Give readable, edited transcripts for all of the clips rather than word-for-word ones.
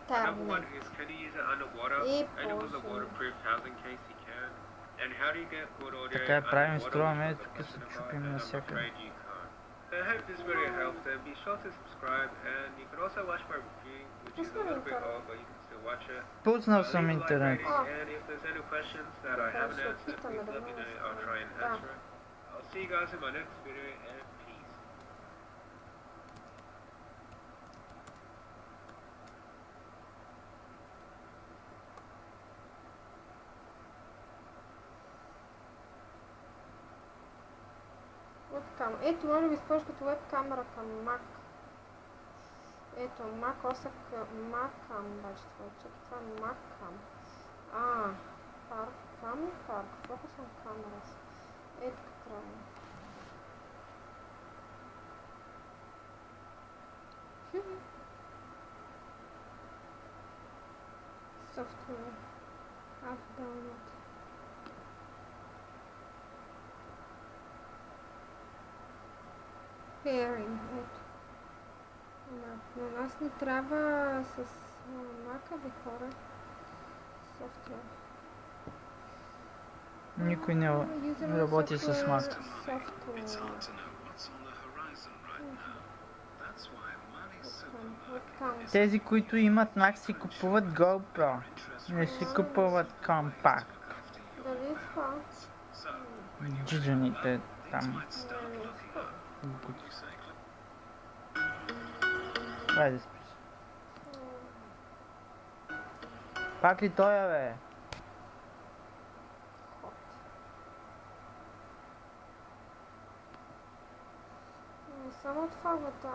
Another one Internet. is, can you use it underwater? И Anyone with a после. waterproof housing case, you can. And how do you get good audio Така правим, underwater, струваме, which was тук the се question about, чупим and I'm навсякъде. afraid you can't. I hope this video helped, and be sure to subscribe, and you can also watch my review, which is a little bit old, but you can still watch it. Пуснал Leave съм a like интернет. rating, and if there's any questions that I haven't answered, please let me know, I'll try and answer it. I'll see you guys in my next video, and peace. Webcam. Ето, може да ви използваш като веб-камера към Mac. Ето, Mac 8 Mac-Cam, бачи това. Чакай, това е Mac-Cam. Park-Cam, Park. Focus on cameras. Ето как трябва. Software. App download. Pairing. Ето. На нас не трябва с Mac, бе, хора. Софтуер. Никой не работи с Mac. It's hard to know what's on the horizon right now. That's why Money Supermarket Тези, които имат Mac, си купуват GoPro. Не си купуват Compact. Дали това? Джиджаните там. Дай да спиш. Пак ли той, бе? Не само това, бе, да.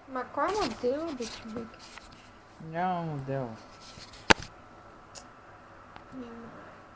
Ма кой модел, бе, човек? Няма модел. Няма.